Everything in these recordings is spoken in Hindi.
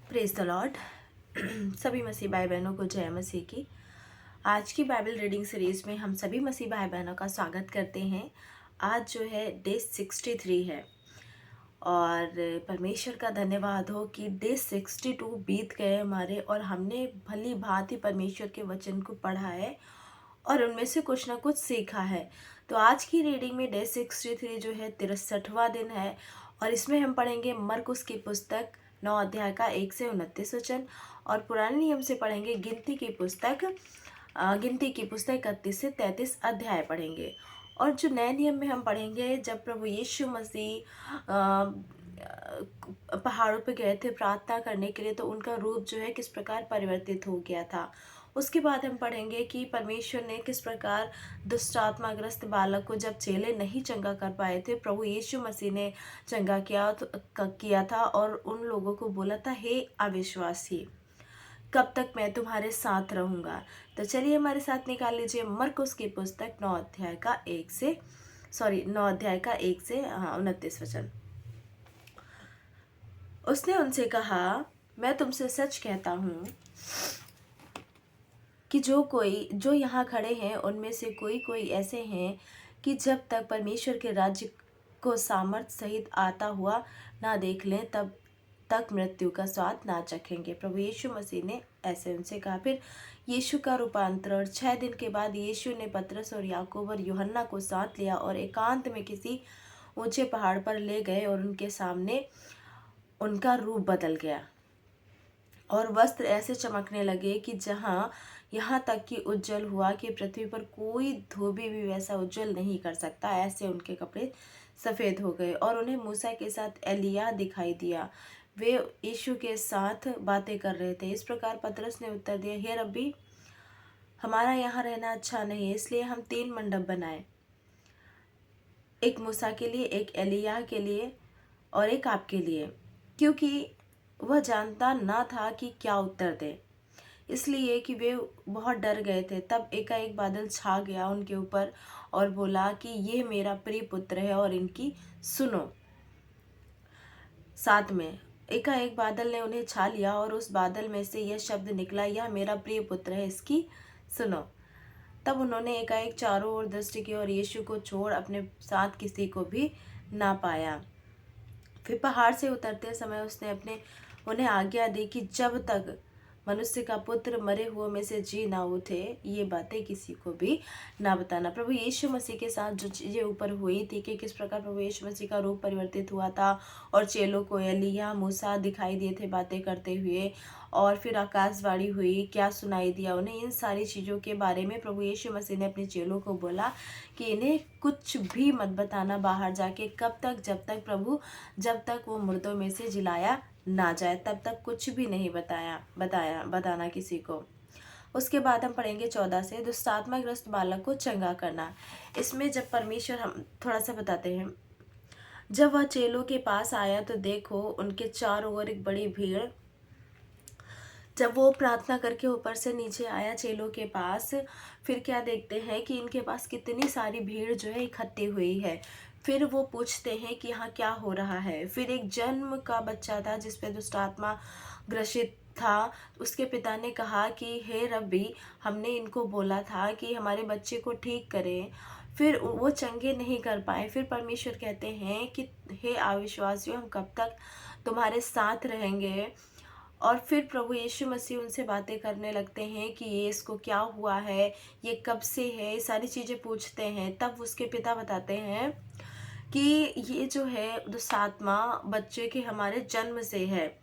Praise the Lord. सभी मसीह भाई बहनों को जय मसीह की। आज की बाइबल रीडिंग सीरीज में हम सभी मसीह भाई बहनों का स्वागत करते हैं। आज जो है डे 63 है और परमेश्वर का धन्यवाद हो कि डे 62 बीत गए हमारे और हमने भली भांति परमेश्वर के वचन को पढ़ा है और उनमें से कुछ ना कुछ सीखा है। तो आज की रीडिंग में डे 63 जो है 63वां दिन है और इसमें हम पढ़ेंगे मरकुस की पुस्तक 9 अध्याय का 1 से 29 वचन और पुराने नियम से पढ़ेंगे गिनती की पुस्तक 31 से 33 अध्याय पढ़ेंगे। और जो नए नियम में हम पढ़ेंगे जब प्रभु यीशु मसीह पहाड़ों पे गए थे प्रार्थना करने के लिए तो उनका रूप जो है किस प्रकार परिवर्तित हो गया था। उसके बाद हम पढ़ेंगे कि परमेश्वर ने किस प्रकार दुष्टात्माग्रस्त बालक को जब चेले नहीं चंगा कर पाए थे प्रभु यीशु मसीह ने चंगा किया था और उन लोगों को बोला था, हे अविश्वासी, कब तक मैं तुम्हारे साथ रहूंगा। तो चलिए हमारे साथ निकाल लीजिए मरकुस की पुस्तक 9 अध्याय का 1 से 29 वचन। उसने उनसे कहा, मैं तुमसे सच कहता हूँ कि जो यहाँ खड़े हैं उनमें से कोई कोई ऐसे हैं कि जब तक परमेश्वर के राज्य को सामर्थ्य सहित आता हुआ ना देख लें तब तक मृत्यु का स्वाद ना चखेंगे। प्रभु यीशु मसीह ने ऐसे उनसे कहा। फिर यीशु का रूपांतरण। 6 दिन के बाद यीशु ने पतरस और याकूब और यूहन्ना को साथ लिया और एकांत में किसी ऊंचे पहाड़ पर ले गए और उनके सामने उनका रूप बदल गया और वस्त्र ऐसे चमकने लगे कि यहाँ तक कि उज्जवल हुआ कि पृथ्वी पर कोई धोबी भी वैसा उज्जवल नहीं कर सकता। ऐसे उनके कपड़े सफ़ेद हो गए और उन्हें मूसा के साथ एलिय्याह दिखाई दिया। वे यीशु के साथ बातें कर रहे थे। इस प्रकार पतरस ने उत्तर दिया, हे रब्बी, हमारा यहाँ रहना अच्छा नहीं है, इसलिए हम 3 मंडप बनाए, एक मूसा के लिए, एक एलिय्याह के लिए और एक आपके लिए। क्योंकि वह जानता ना था कि क्या उत्तर दे, इसलिए कि वे बहुत डर गए थे। तब एकाएक बादल छा गया उनके ऊपर और बोला कि ये मेरा प्रिय पुत्र है और इनकी सुनो। 7 में एकाएक बादल ने उन्हें छा लिया और उस बादल में से यह शब्द निकला, यह मेरा प्रिय पुत्र है, इसकी सुनो। तब उन्होंने एकाएक चारों ओर दृष्टि की और यीशु को छोड़ अपने साथ किसी को भी ना पाया। फिर पहाड़ से उतरते समय उसने उन्हें आज्ञा दी कि जब तक मनुष्य का पुत्र मरे हुओं में से जी ना उठे ये बातें किसी को भी ना बताना। प्रभु यीशु मसीह के साथ जो चीज़ें ऊपर हुई थी कि किस प्रकार प्रभु यीशु मसीह का रूप परिवर्तित हुआ था और चेलों को एलिय्याह मूसा दिखाई दिए थे बातें करते हुए, और फिर आकाशवाणी हुई, क्या सुनाई दिया उन्हें, इन सारी चीज़ों के बारे में प्रभु यीशु मसीह ने अपने चेलों को बोला कि इन्हें कुछ भी मत बताना बाहर जाके। कब तक? जब तक वो मुर्दों में से जिलाया ना जाए, तब तक कुछ भी नहीं बताना किसी को। उसके बाद हम पढ़ेंगे 14 से दुष्टात्माग्रस्त बालक को चंगा करना। इसमें जब परमेश्वर, हम थोड़ा सा बताते हैं, जब वह चेलों के पास आया तो देखो उनके चारों ओर एक बड़ी भीड़। जब वो प्रार्थना करके ऊपर से नीचे आया चेलों के पास, फिर क्या देखते हैं कि इनके पास कितनी सारी भीड़ जो है इकट्ठी हुई है। फिर वो पूछते हैं कि यहाँ क्या हो रहा है। फिर एक जन्म का बच्चा था जिस पे दुष्टात्मा ग्रसित था। उसके पिता ने कहा कि हे रब्बी, हमने इनको बोला था कि हमारे बच्चे को ठीक करें, फिर वो चंगे नहीं कर पाए। फिर परमेश्वर कहते हैं कि हे अविश्वासियों, हम कब तक तुम्हारे साथ रहेंगे। और फिर प्रभु यीशु मसीह उनसे बातें करने लगते हैं कि ये इसको क्या हुआ है, ये कब से है, ये सारी चीज़ें पूछते हैं। तब उसके पिता बताते हैं कि ये जो है दुष्टात्मा बच्चे के हमारे जन्म से है,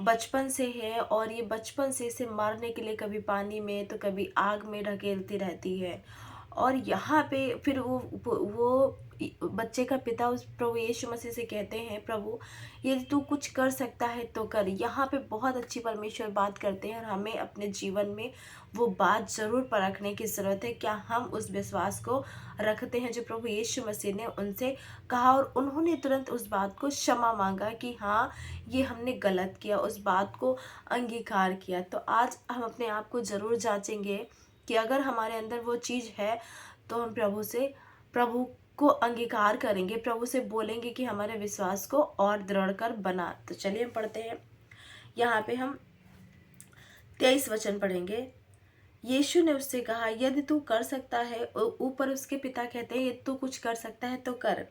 बचपन से है, और ये बचपन से इसे मारने के लिए कभी पानी में तो कभी आग में ढकेलती रहती है। और यहाँ पे फिर वो बच्चे का पिता उस प्रभु यीशु मसीह से कहते हैं, प्रभु यदि तू कुछ कर सकता है तो कर। यहाँ पे बहुत अच्छी परमेश्वर बात करते हैं और हमें अपने जीवन में वो बात ज़रूर परखने की ज़रूरत है। क्या हम उस विश्वास को रखते हैं जो प्रभु यीशु मसीह ने उनसे कहा, और उन्होंने तुरंत उस बात को क्षमा मांगा कि हाँ, ये हमने गलत किया, उस बात को अंगीकार किया। तो आज हम अपने आप को ज़रूर जांचेंगे कि अगर हमारे अंदर वो चीज़ है तो हम प्रभु को अंगीकार करेंगे, प्रभु से बोलेंगे कि हमारे विश्वास को और दृढ़ कर बना। तो चलिए हम पढ़ते हैं यहाँ पे हम 23 वचन पढ़ेंगे। यीशु ने उससे कहा, यदि तू कर सकता है, ऊपर उसके पिता कहते हैं यदि तू कुछ कर सकता है तो कर।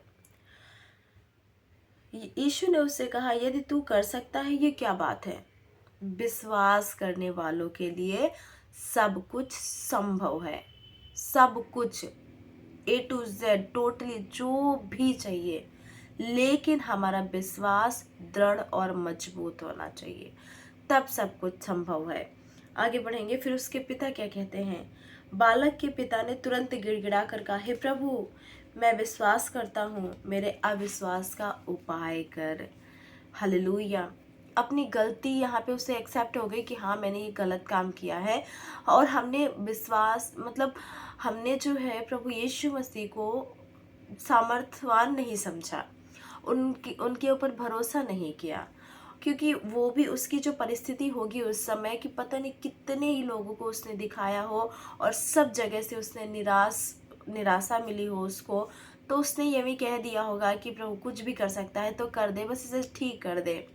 यीशु ने उससे कहा, यदि तू कर सकता है, ये क्या बात है? विश्वास करने वालों के लिए सब कुछ संभव है। सब कुछ A to Z टोटली जो भी चाहिए, लेकिन हमारा विश्वास दृढ़ और मजबूत होना चाहिए, तब सब कुछ संभव है। आगे बढ़ेंगे। फिर उसके पिता क्या कहते हैं? बालक के पिता ने तुरंत गिड़गिड़ा कर कहा, हे प्रभु, मैं विश्वास करता हूँ, मेरे अविश्वास का उपाय कर। हालेलुया। अपनी गलती यहाँ पे उसे एक्सेप्ट हो गई कि हाँ, मैंने ये गलत काम किया है, और हमने विश्वास मतलब हमने जो है प्रभु यीशु मसीह को सामर्थ्यवान नहीं समझा, उनके ऊपर भरोसा नहीं किया, क्योंकि वो भी उसकी जो परिस्थिति होगी उस समय कि पता नहीं कितने ही लोगों को उसने दिखाया हो और सब जगह से उसने निराशा मिली हो उसको, तो उसने ये भी कह दिया होगा कि प्रभु कुछ भी कर सकता है तो कर दे, बस इसे ठीक कर दे।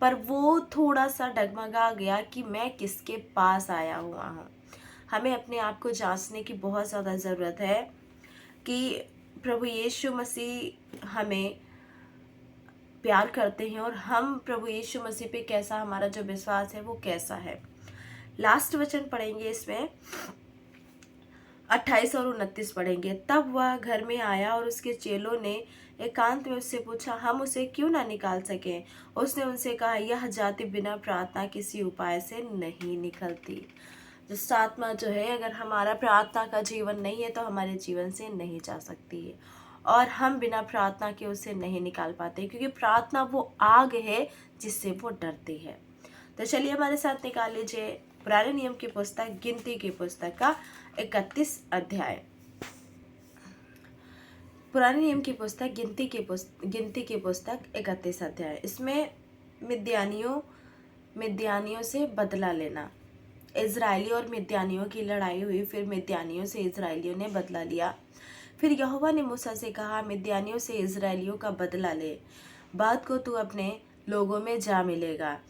पर वो थोड़ा सा डगमगा गया कि मैं किसके पास आया हुआ हूँ। हमें अपने आप को जांचने की बहुत ज़्यादा ज़रूरत है कि प्रभु यीशु मसीह हमें प्यार करते हैं और हम प्रभु यीशु मसीह पे कैसा, हमारा जो विश्वास है वो कैसा है। लास्ट वचन पढ़ेंगे इसमें, 28 और 29 पढ़ेंगे। तब वह घर में आया और उसके चेलों ने एकांत में उससे पूछा, हम उसे क्यों ना निकाल सकें? उसने उनसे कहा, यह जाति बिना प्रार्थना किसी उपाय से नहीं निकलती। दुष्ट आत्मा जो है, अगर हमारा प्रार्थना का जीवन नहीं है तो हमारे जीवन से नहीं जा सकती है, और हम बिना प्रार्थना के उसे नहीं निकाल पाते, क्योंकि प्रार्थना वो आग है जिससे वो डरती है। तो चलिए हमारे साथ निकाल लीजिए पुराने नियम की पुस्तक गिनती की पुस्तक का 31 अध्याय। पुराने नियम की पुस्तक गिनती की पुस्तक 31 अध्याय। इसमें मिद्यानियों से बदला लेना। इजराइली और मिद्यानियों की लड़ाई हुई, फिर मिद्यानियों से इजराइलियों ने बदला लिया। फिर यहोवा ने मूसा से कहा, मिद्यानियों से इजराइलियों का बदला ले, बात को तू अपने लोगों में जा मिलेगा।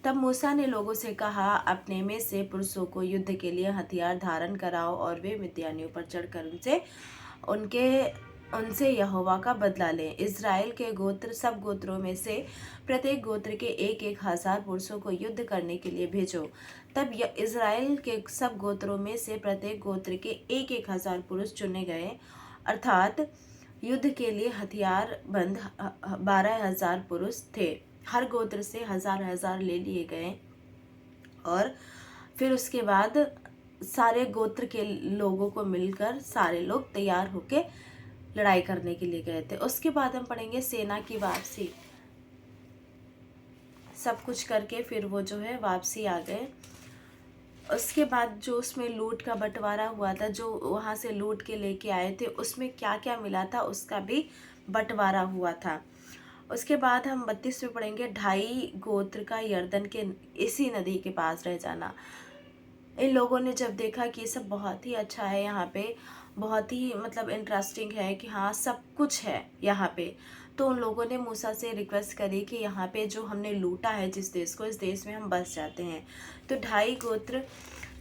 तब मूसा ने लोगों से कहा, अपने में से पुरुषों को युद्ध के लिए हथियार धारण कराओ, और वे मिद्यानियों पर चढ़कर उनसे यहोवा का बदला लें। इज़राइल के गोत्र, सब गोत्रों में से प्रत्येक गोत्र के 1,000 पुरुषों को युद्ध करने के लिए भेजो। तब इज़राइल के सब गोत्रों में से प्रत्येक गोत्र के 1,000 पुरुष चुने गए, अर्थात युद्ध के लिए हथियार बंद 12,000 पुरुष थे। हर गोत्र से 1,000 ले लिए गए, और फिर उसके बाद सारे गोत्र के लोगों को मिलकर सारे लोग तैयार होके लड़ाई करने के लिए गए थे। उसके बाद हम पढ़ेंगे सेना की वापसी। सब कुछ करके फिर वो जो है वापसी आ गए। उसके बाद जो उसमें लूट का बंटवारा हुआ था, जो वहाँ से लूट के लेके आए थे, उसमें क्या क्या मिला था उसका भी बंटवारा हुआ था। उसके बाद हम 32 में पढ़ेंगे, 2.5 गोत्र का यरदन के इसी नदी के पास रह जाना। इन लोगों ने जब देखा कि ये सब बहुत ही अच्छा है, यहाँ पे बहुत ही मतलब इंटरेस्टिंग है कि हाँ सब कुछ है यहाँ पे, तो उन लोगों ने मूसा से रिक्वेस्ट करी कि यहाँ पे जो हमने लूटा है जिस देश को, इस देश में हम बस जाते हैं। तो 2.5 गोत्र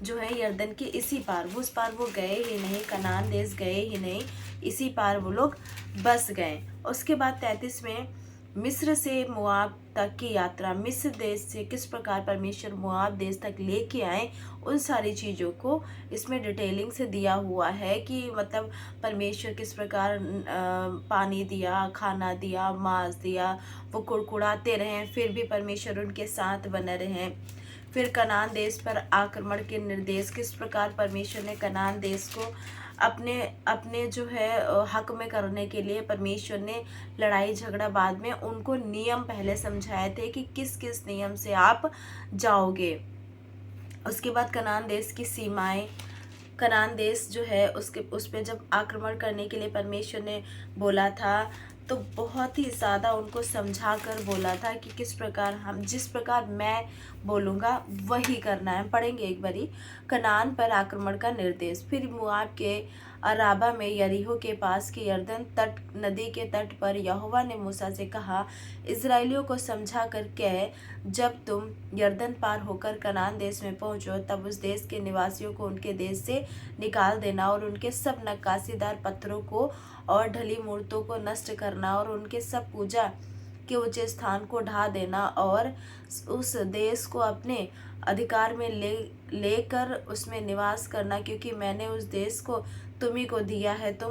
जो है यरदन के इसी पार, उस पार वो गए ही नहीं, कनान देश गए ही नहीं, इसी पार वो लोग बस गए। उसके बाद 33 में मिस्र से मोआब तक की यात्रा, मिस्र देश से किस प्रकार परमेश्वर मोआब देश तक लेके आए, उन सारी चीज़ों को इसमें डिटेलिंग से दिया हुआ है कि मतलब परमेश्वर किस प्रकार पानी दिया, खाना दिया, मांस दिया, वो कुड़कुड़ाते रहें फिर भी परमेश्वर उनके साथ बने रहें। फिर कनान देश पर आक्रमण के निर्देश, किस प्रकार परमेश्वर ने कनान देश को अपने जो है हक में करने के लिए परमेश्वर ने लड़ाई झगड़ा, बाद में उनको नियम पहले समझाए थे कि किस किस नियम से आप जाओगे। उसके बाद कनान देश की सीमाएं, कनान देश जो है उस पर जब आक्रमण करने के लिए परमेश्वर ने बोला था, तो बहुत ही ज़्यादा उनको समझा कर बोला था कि किस प्रकार हम, जिस प्रकार मैं बोलूँगा वही करना है। पढ़ेंगे एक बारी, कनान पर आक्रमण का निर्देश। फिर मुआब के अराबा में यरीहो के पास के यरदन तट नदी के तट पर यहोवा ने मूसा से कहा, इज़राइलियों को समझा कर कह, जब तुम यरदन पार होकर कनान देश में पहुंचो, तब उस देश के निवासियों को उनके देश से निकाल देना और उनके सब नक्काशीदार पत्थरों को और ढली मूर्तों को नष्ट करना और उनके सब पूजा के ऊंचे स्थान को ढा देना और उस देश को अपने अधिकार में लेकर उसमें निवास करना, क्योंकि मैंने उस देश को तुम्ही को दिया है। तुम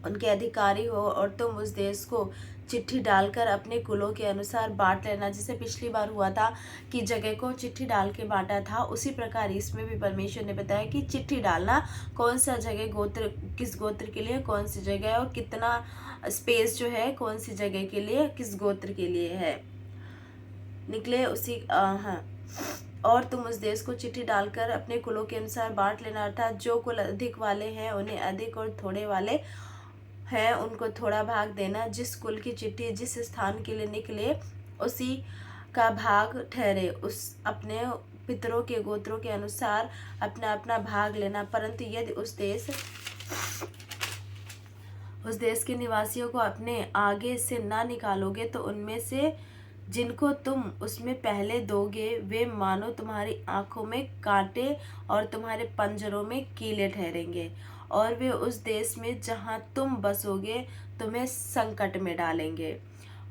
उनके अधिकारी हो और तुम उस देश को चिट्ठी डालकर अपने कुलों के अनुसार बांट लेना। जैसे पिछली बार हुआ था कि जगह को चिट्ठी डाल के बांटा था, उसी प्रकार इसमें भी परमेश्वर ने बताया कि चिट्ठी डालना, कौन सा जगह गोत्र किस गोत्र के लिए कौन सी जगह और कितना स्पेस जो है कौन सी जगह के लिए किस गोत्र के लिए है। निकले उसी हाँ, और तुम उस देश को चिट्ठी डालकर अपने कुलों के अनुसार बांट लेना, अर्थात जो कुल अधिक वाले हैं उन्हें अधिक और थोड़े वाले हैं उनको थोड़ा भाग देना। जिस कुल की चिट्ठी जिस स्थान के लिए निकले उसी का भाग ठहरे, उस अपने पितरों के गोत्रों के अनुसार अपना अपना भाग लेना। परंतु यदि उस देश के निवासियों को अपने आगे से ना निकालोगे, तो उनमें से जिनको तुम उसमें पहले दोगे वे मानो तुम्हारी आंखों में कांटे और तुम्हारे पंजरों में कीले ठहरेंगे, और वे उस देश में जहाँ तुम बसोगे तुम्हें संकट में डालेंगे,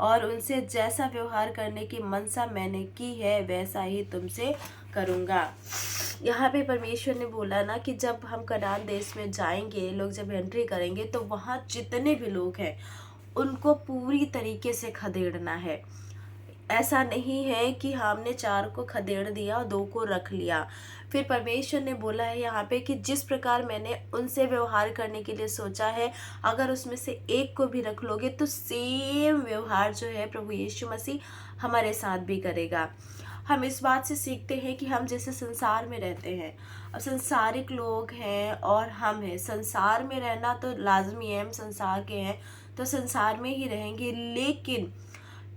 और उनसे जैसा व्यवहार करने की मनसा मैंने की है वैसा ही तुमसे करूँगा। यहाँ पे परमेश्वर ने बोला ना कि जब हम कनान देश में जाएंगे, लोग जब एंट्री करेंगे, तो वहाँ जितने भी लोग हैं उनको पूरी तरीके से खदेड़ना है। ऐसा नहीं है कि हमने 4 को खदेड़ दिया और 2 को रख लिया। फिर परमेश्वर ने बोला है यहाँ पे कि जिस प्रकार मैंने उनसे व्यवहार करने के लिए सोचा है, अगर उसमें से एक को भी रख लोगे तो सेम व्यवहार जो है प्रभु यीशु मसीह हमारे साथ भी करेगा। हम इस बात से सीखते हैं कि हम जैसे संसार में रहते हैं, अब संसारिक लोग हैं और हम हैं। संसार में रहना तो लाजमी है, हम संसार के हैं तो संसार में ही रहेंगे, लेकिन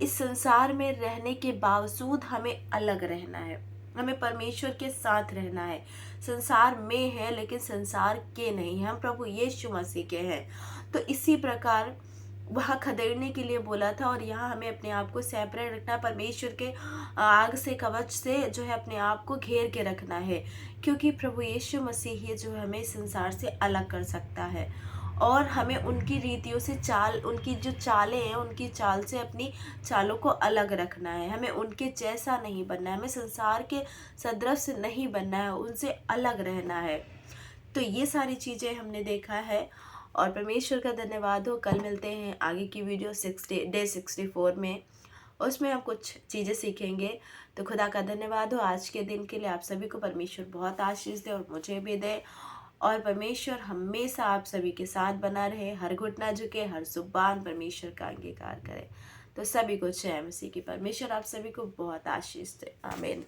इस संसार में रहने के बावजूद हमें अलग रहना है, हमें परमेश्वर के साथ रहना है। संसार में है लेकिन संसार के नहीं, हम प्रभु यीशु मसीह के हैं। तो इसी प्रकार वहाँ खदेड़ने के लिए बोला था, और यहाँ हमें अपने आप को सेपरेट रखना, परमेश्वर के आग से कवच से जो है अपने आप को घेर के रखना है, क्योंकि प्रभु यीशु मसीह ही जो हमें संसार से अलग कर सकता है। और हमें उनकी रीतियों से उनकी जो चालें हैं उनकी चाल से अपनी चालों को अलग रखना है। हमें उनके जैसा नहीं बनना है, हमें संसार के सदृश नहीं बनना है, उनसे अलग रहना है। तो ये सारी चीज़ें हमने देखा है, और परमेश्वर का धन्यवाद हो। कल मिलते हैं आगे की वीडियो डे 64 में, उसमें हम कुछ चीज़ें सीखेंगे। तो खुदा का धन्यवाद हो आज के दिन के लिए। आप सभी को परमेश्वर बहुत आशीष दे और मुझे भी दे, और परमेश्वर हमेशा आप सभी के साथ बना रहे। हर घुटना झुके, हर जुबान परमेश्वर का अंगीकार करे। तो सभी को जय मसीह की। परमेश्वर आप सभी को बहुत आशीष दे। आमीन।